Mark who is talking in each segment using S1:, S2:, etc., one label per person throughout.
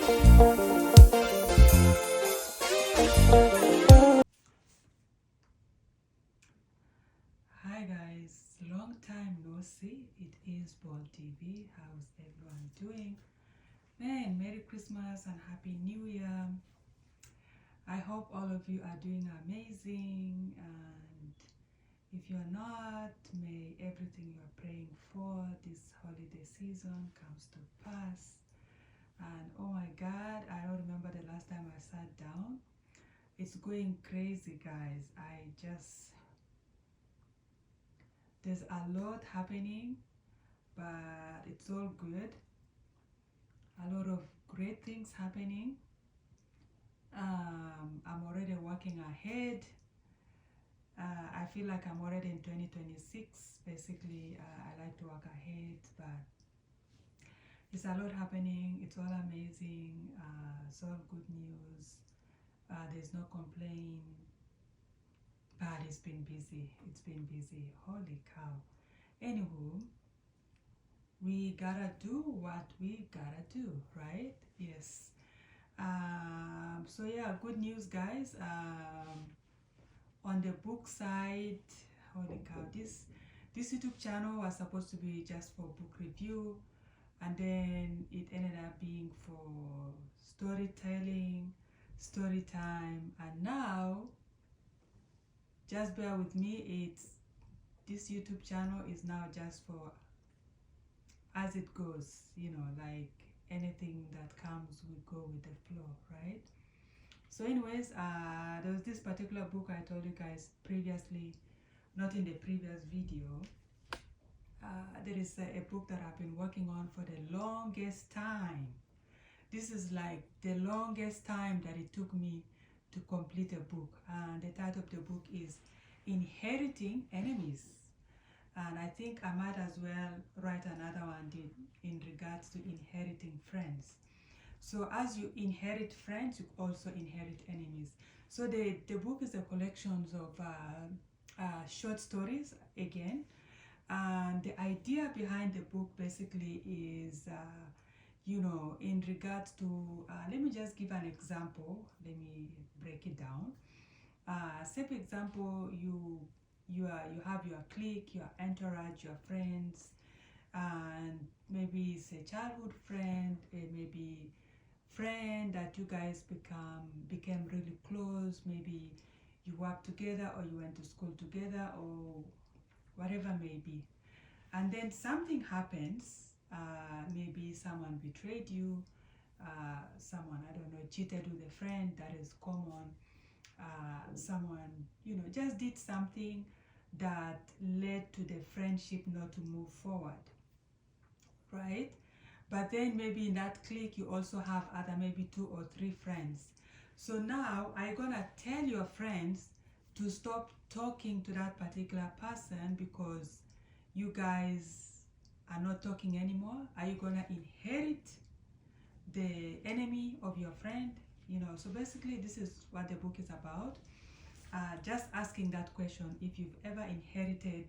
S1: Hi guys, long time no see. It is Ball TV. How's everyone doing? Man, Merry Christmas and Happy New Year. I hope all of you are doing amazing, and if you're not, may everything you are praying for this holiday season comes to pass. And oh my God, I don't remember the last time I sat down. It's going crazy, guys. There's a lot happening, but it's all good. A lot of great things happening. I'm already working ahead. I feel like I'm already in 2026. Basically, I like to work ahead, but it's a lot happening. It's all amazing. It's all good news. There's no complaint, but it's been busy. It's been busy. Holy cow. Anywho, we gotta do what we gotta do, right? Yes. So yeah, good news, guys. On the book side, holy cow, this YouTube channel was supposed to be just for book review, and then it ended up being for storytelling, story time, and now, just bear with me, this YouTube channel is now just for as it goes, like anything that comes, we go with the flow, right? So anyways, there was this particular book I told you guys previously, not in the previous video. There is a book that I've been working on for the longest time. This is like the longest time that it took me to complete a book. And the title of the book is Inheriting Enemies. And I think I might as well write another one in regards to inheriting friends. So as you inherit friends, you also inherit enemies. So the book is a collection of short stories again. And the idea behind the book basically is, in regards to, let me just give an example. Let me break it down. Say for example, you have your clique, your entourage, your friends, and maybe it's a childhood friend, maybe friend that you guys became really close. Maybe you work together, or you went to school together, or whatever may be. And then something happens. Maybe someone betrayed you. Someone, I don't know, cheated with a friend. That is common. Someone, just did something that led to the friendship not to move forward, right? But then maybe in that clique you also have other maybe 2 or 3 friends. So now are you gonna tell your friends to stop talking to that particular person because you guys are not talking anymore? Are you gonna inherit the enemy of your friend? So basically this is what the book is about. Just asking that question, if you've ever inherited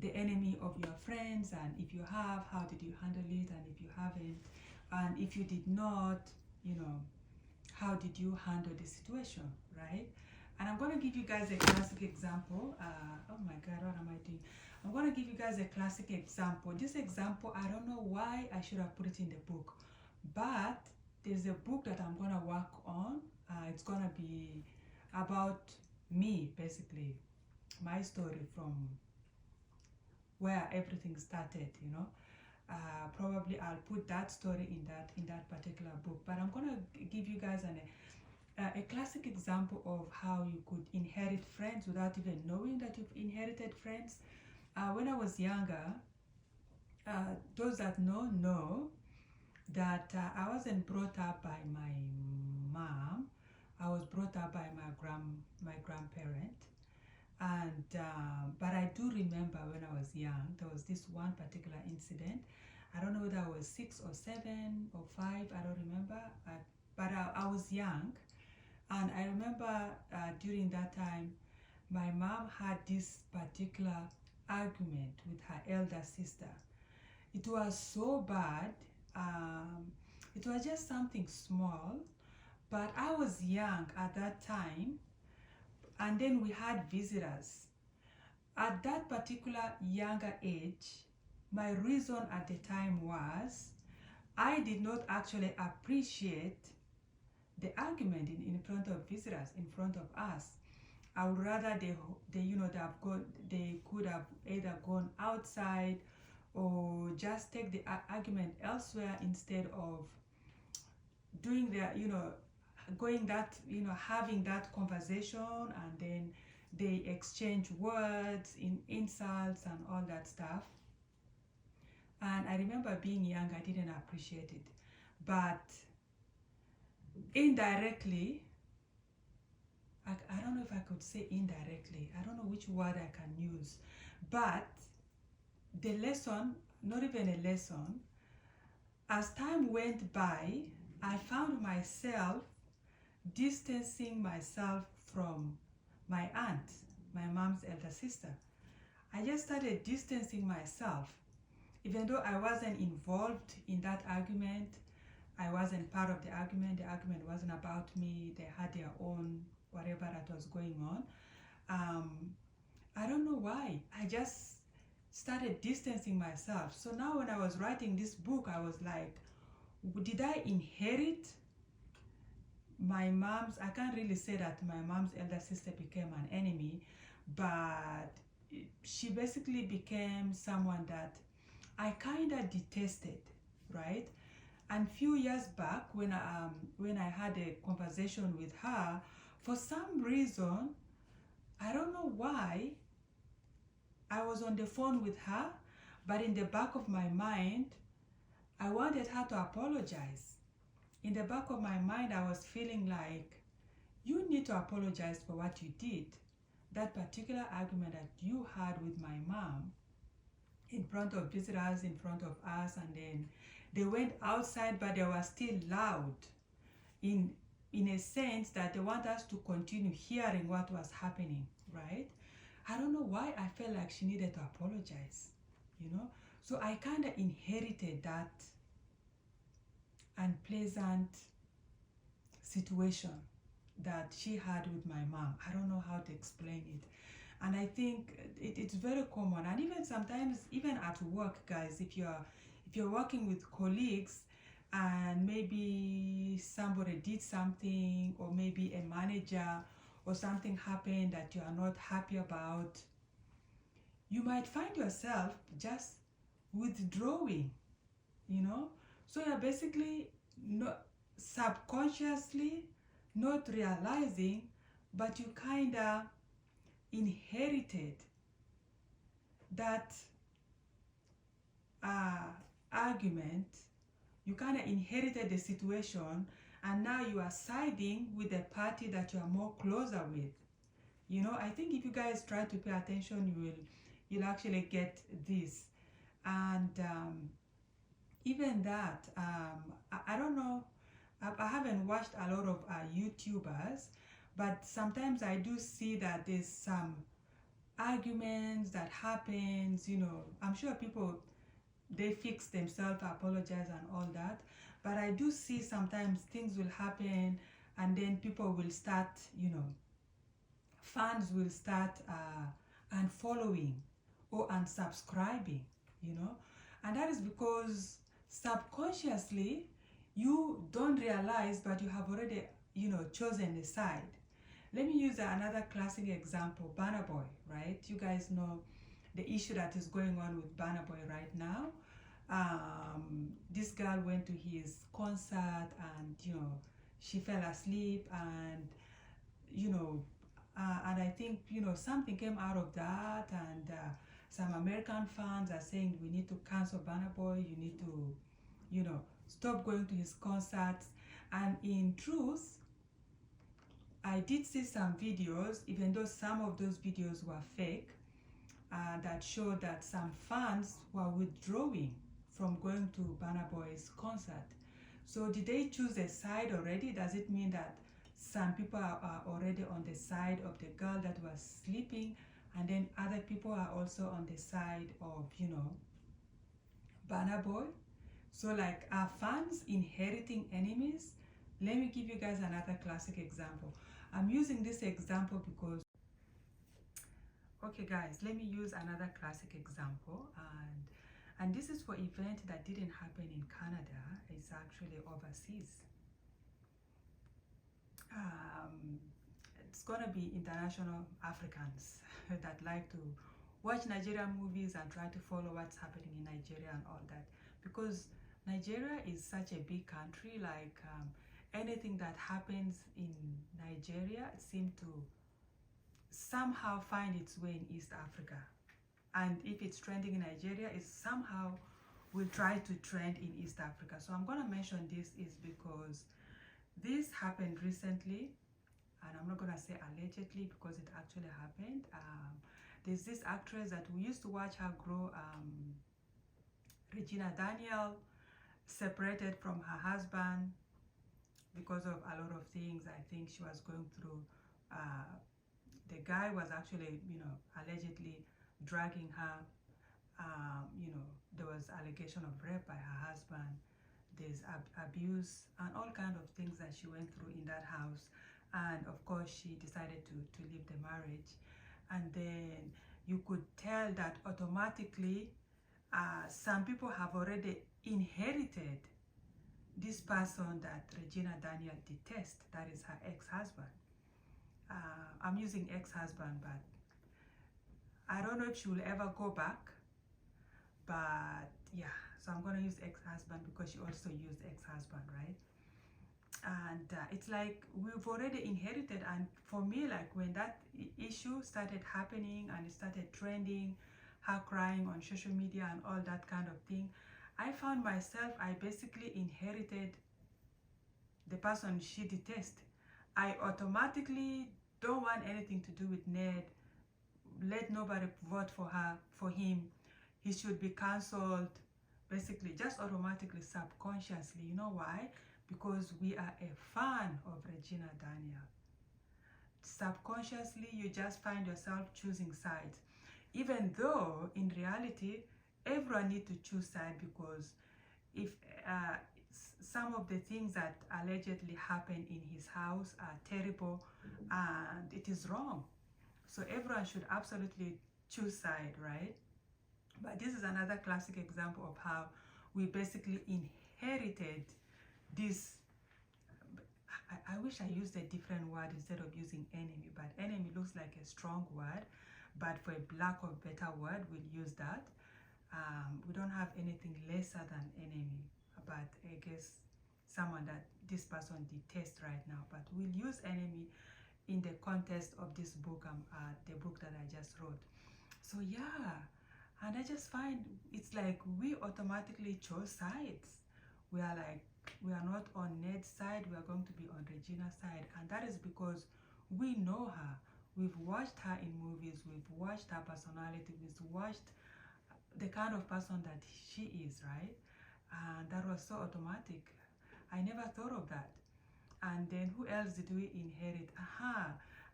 S1: the enemy of your friends, and if you have, how did you handle it? And if you haven't, and if you did not, how did you handle the situation, right? And I'm going to give you guys a classic example. Oh my God, what am I doing? I'm going to give you guys a classic example. This example, I don't know why I should have put it in the book, but there's a book that I'm going to work on. It's going to be about me, basically, my story from where everything started. Probably I'll put that story in that particular book, but I'm gonna give you guys a classic example of how you could inherit friends without even knowing that you've inherited friends. When I was younger, those that know that I wasn't brought up by my mom. I was brought up by my grandparent. And but I do remember when I was young, there was this one particular incident. I don't know whether I was 6 or 7 or 5, I don't remember, but I was young. And I remember during that time, my mom had this particular argument with her elder sister. It was so bad. It was just something small, but I was young at that time, and then we had visitors. At that particular younger age, my reason at the time was I did not actually appreciate the argument in front of visitors, in front of us. I would rather they could have either gone outside or just take the argument elsewhere instead of doing their, going that, having that conversation, and then they exchange words in insults and all that stuff. And I remember being young, I didn't appreciate it. But indirectly, I don't know if I could say indirectly, I don't know which word I can use, but the lesson, not even a lesson, as time went by, I found myself distancing myself from my aunt, my mom's elder sister. I just started distancing myself. Even though I wasn't involved in that argument, I wasn't part of the argument wasn't about me, they had their own whatever that was going on. I don't know why, I just started distancing myself. So now when I was writing this book, I was like, did I inherit my mom's, I can't really say that my mom's elder sister became an enemy, but she basically became someone that I kind of detested, right? And few years back, when I had a conversation with her, for some reason, I don't know why, I was on the phone with her, but in the back of my mind, I wanted her to apologize. In the back of my mind, I was feeling like, you need to apologize for what you did. That particular argument that you had with my mom, in front of visitors, in front of us, and then they went outside, but they were still loud in a sense that they want us to continue hearing what was happening, right? I don't know why I felt like she needed to apologize, So I kind of inherited that unpleasant situation that she had with my mom. I don't know how to explain it. And I think it's very common, and even sometimes, even at work, guys, if you're working with colleagues and maybe somebody did something, or maybe a manager or something happened that you are not happy about, you might find yourself just withdrawing, So you're basically not subconsciously not realizing, but you kind of inherited that argument. You kind of inherited the situation, and now you are siding with the party that you are more closer with. I think if you guys try to pay attention, you'll actually get this. And even that, I don't know, I haven't watched a lot of YouTubers, but sometimes I do see that there's some arguments that happens, I'm sure people, they fix themselves, apologize and all that, but I do see sometimes things will happen, and then people will start, fans will start unfollowing or unsubscribing, and that is because subconsciously you don't realize, but you have already, chosen a side. Let me use another classic example, Burna Boy, right? You guys know the issue that is going on with Burna Boy right now. This girl went to his concert, and she fell asleep, and and I think something came out of that, and some American fans are saying we need to cancel Burna Boy, you need to stop going to his concerts. And in truth, I did see some videos, even though some of those videos were fake, that showed that some fans were withdrawing from going to Burna Boy's concert. So did they choose a side already? Does it mean that some people are already on the side of the girl that was sleeping, and then other people are also on the side of, Burna Boy? So like, are fans inheriting enemies? Let me give you guys another classic example. I'm using this example because, okay guys, let me use another classic example, and this is for event that didn't happen in Canada. It's actually overseas. um, it's gonna be international Africans that like to watch Nigerian movies and try to follow what's happening in Nigeria and all that, because Nigeria is such a big country. Like, anything that happens in Nigeria seems to somehow find its way in East Africa, and if it's trending in Nigeria, it somehow will try to trend in East Africa. So I'm gonna mention this is because this happened recently, and I'm not gonna say allegedly because it actually happened. There's this actress that we used to watch her grow, Regina Daniel, separated from her husband because of a lot of things. I think she was going through, the guy was actually, allegedly dragging her. There was allegation of rape by her husband. There's abuse and all kind of things that she went through in that house. And of course, she decided to leave the marriage. And then you could tell that automatically, some people have already inherited this person that Regina Daniel detests, that is her ex-husband. I'm using ex-husband, but I don't know if she will ever go back. But yeah, so I'm gonna use ex-husband because she also used ex-husband, right? And it's like we've already inherited. And for me, like, when that issue started happening and it started trending, her crying on social media and all that kind of thing, I found myself, I basically inherited the person she detests. I automatically don't want anything to do with Ned. Let nobody vote for him. He should be cancelled. Basically, just automatically, subconsciously. You know why? Because we are a fan of Regina Daniel. Subconsciously, you just find yourself choosing sides, even though in reality, everyone needs to choose sides, because if some of the things that allegedly happened in his house are terrible and it is wrong. So everyone should absolutely choose side, right? But this is another classic example of how we basically inherited this. I wish I used a different word instead of using enemy, but enemy looks like a strong word. But for a lack of better word, we'll use that. We don't have anything lesser than enemy, but I guess someone that this person detests right now. But we'll use enemy in the context of this book, the book that I just wrote. So yeah, and I just find it's like we automatically chose sides. We are like, we are not on Ned's side, we are going to be on Regina's side. And that is because we know her. We've watched her in movies, we've watched her personality, we've watched the kind of person that she is, right? And that was so automatic. I never thought of that. And then who else did we inherit?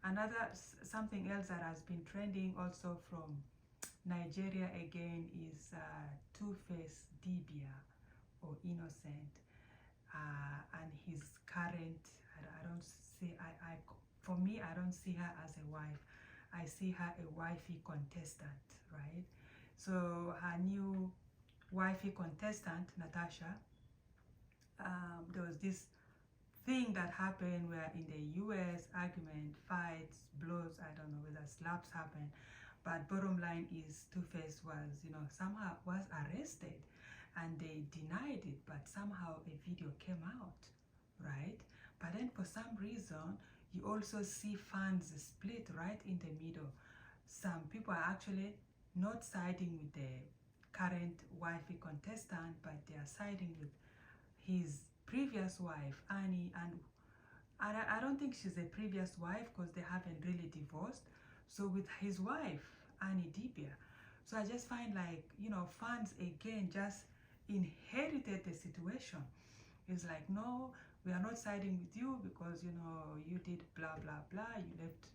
S1: Another something else that has been trending also from Nigeria again is Two-Face Dibia, or Innocent, and his current. I don't see. For me, I don't see her as a wife. I see her a wifey contestant, right? So her new wifey contestant, Natasha. There was this thing that happened where in the US, argument, fights, blows, I don't know whether slaps happen, but bottom line is Two-Face was, somehow was arrested, and they denied it, but somehow a video came out, right? But then for some reason, you also see fans split right in the middle. Some people are actually not siding with the current wifey contestant, but they are siding with his previous wife, Annie, and I don't think she's a previous wife because they haven't really divorced. So with his wife, Annie Dibia. So I just find, like, fans again just inherited the situation. It's like, no, we are not siding with you because, you did blah, blah, blah. You left,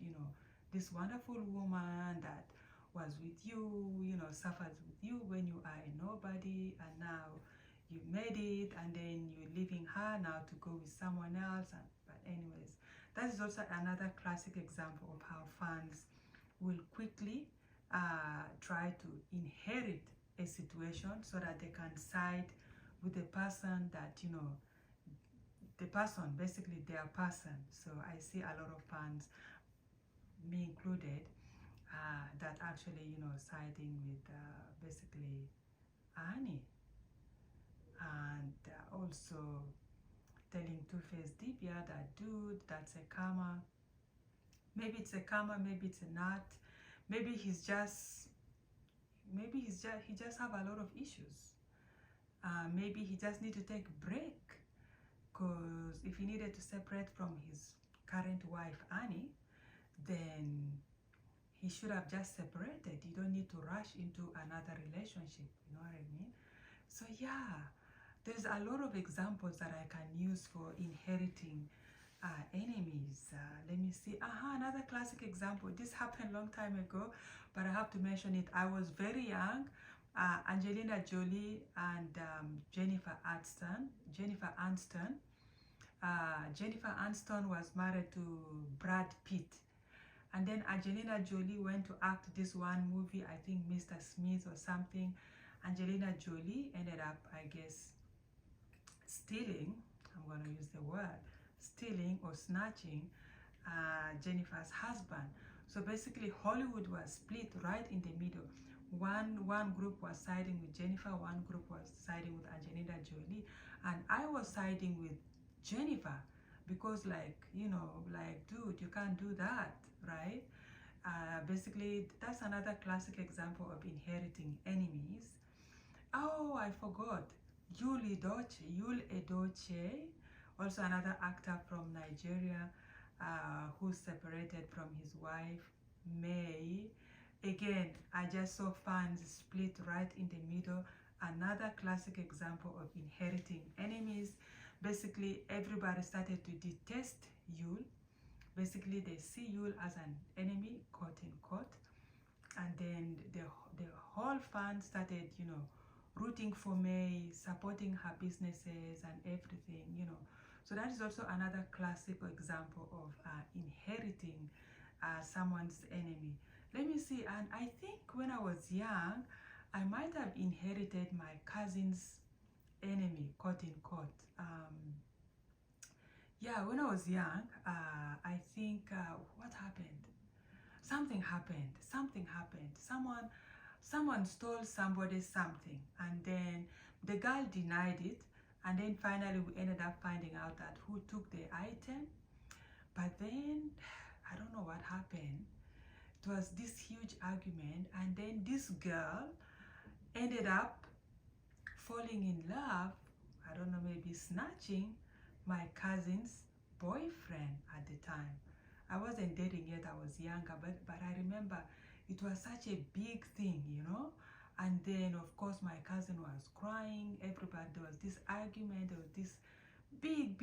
S1: this wonderful woman that was with you, suffers with you when you are a nobody, and now you made it and then you're leaving her now to go with someone else. But anyways, that is also another classic example of how fans will quickly try to inherit a situation so that they can side with the person that, you know, the person, basically their person. So I see a lot of fans, me included, that actually, you know, siding with basically Annie, and also telling Two-Face Divya that, dude, that's a karma. Maybe it's a karma, maybe it's not. Maybe he just have a lot of issues. Maybe he just need to take a break, because if he needed to separate from his current wife Annie, then he should have just separated. You don't need to rush into another relationship, you know what I mean? So yeah, there's a lot of examples that I can use for inheriting enemies. Let me see. Another classic example. This happened a long time ago, but I have to mention it. I was very young. Angelina Jolie and Jennifer Aniston. Jennifer Aniston was married to Brad Pitt. And then Angelina Jolie went to act this one movie, I think Mr. Smith or something. Angelina Jolie ended up, I guess, stealing, I'm going to use the word, stealing or snatching Jennifer's husband. So basically Hollywood was split right in the middle. One group was siding with Jennifer, one group was siding with Angelina Jolie, and I was siding with Jennifer, because, like, you know, like, dude, you can't do that, right? Basically, that's another classic example of inheriting enemies. Oh, I forgot. Yul Edochie, also another actor from Nigeria, who separated from his wife, May. Again, I just saw fans split right in the middle. Another classic example of inheriting enemies. Basically, everybody started to detest Yul. Basically, they see Yul as an enemy, quote unquote. And then the whole fan started, you know, rooting for May, supporting her businesses and everything, you know. So that is also another classic example of inheriting someone's enemy. Let me see, and I think when I was young, I might have inherited my cousin's enemy, quote unquote. Yeah, when I was young, I think, what happened? Something happened. Someone stole somebody's something, and then the girl denied it, and then finally we ended up finding out that who took the item. But then I don't know what happened. It was this huge argument, and then this girl ended up falling in love, I don't know, maybe snatching my cousin's boyfriend at the time. I wasn't dating yet, I was younger, but I remember it was such a big thing, you know. And then of course my cousin was crying, everybody, there was this argument, there was this big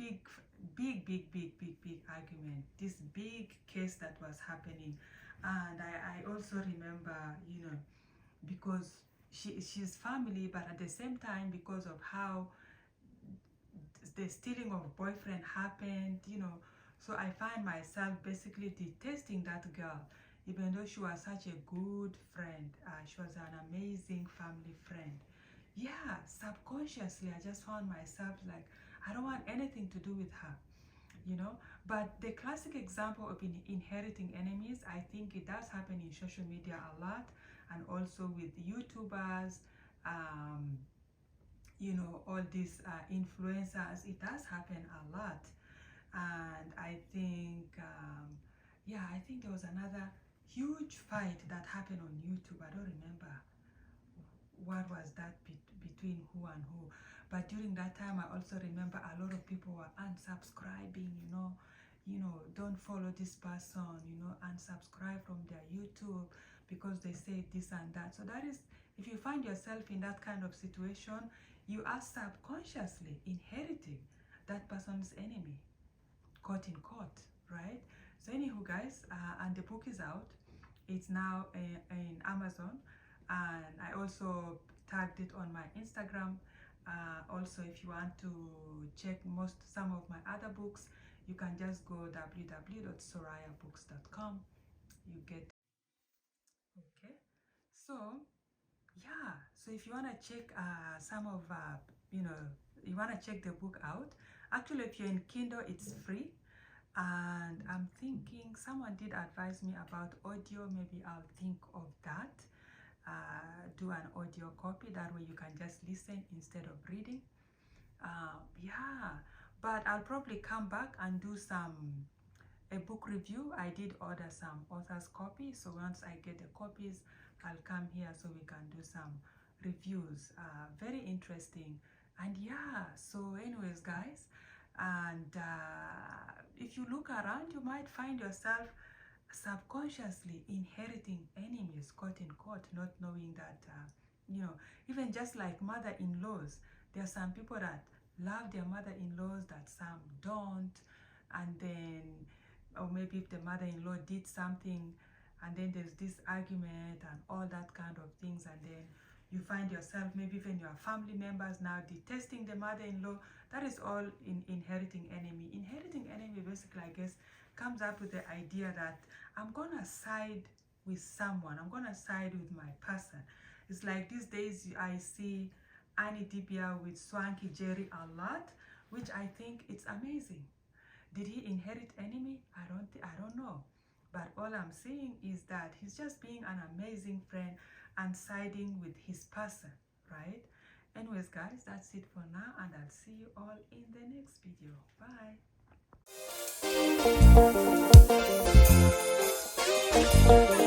S1: argument, this big case that was happening. And I also remember, you know, because she's family, but at the same time, because of how the stealing of boyfriend happened, you know, so I find myself basically detesting that girl, even though she was such a good friend. She was an amazing family friend. Yeah, subconsciously I just found myself like, I don't want anything to do with her, you know. But the classic example of inheriting enemies, I think it does happen in social media a lot, and also with YouTubers, you know, all these influencers. It does happen a lot. And I think, yeah, I think there was another huge fight that happened on YouTube. I don't remember what was that between who and who. But during that time, I also remember a lot of people were unsubscribing, you know, don't follow this person, you know, unsubscribe from their YouTube because they say this and that. So that is, if you find yourself in that kind of situation, you are subconsciously inheriting that person's enemy, quote unquote, right? So anywho, guys, and the book is out. It's now in Amazon, and I also tagged it on my Instagram Also, if you want to check some of my other books, you can just go www.sorayabooks.com. You get, okay. So yeah, so if you want to check some of you want to check the book out, actually if you're in Kindle, it's free. And I'm thinking, someone did advise me about audio. Maybe I'll think of that, do an audio copy, that way you can just listen instead of reading. Yeah, but I'll probably come back and do a book review. I did order some author's copy, so once I get the copies, I'll come here so we can do some reviews. Very interesting. And yeah, so anyways guys, and if you look around, you might find yourself subconsciously inheriting enemies, quote unquote, not knowing that even just like mother-in-laws, there are some people that love their mother-in-laws, that some don't. And then, or maybe if the mother-in-law did something, and then there's this argument and all that kind of things, and then you find yourself, maybe even your family members now detesting the mother-in-law. That is all in inheriting enemy. Inheriting enemy basically, I guess, comes up with the idea that I'm gonna side with someone, I'm gonna side with my person. It's like these days I see Annie Dibia with Swanky Jerry a lot, which I think it's amazing. Did he inherit enemy? I don't know. But all I'm saying is that he's just being an amazing friend and siding with his person, right? Anyways guys, that's it for now, and I'll see you all in the next video. Bye.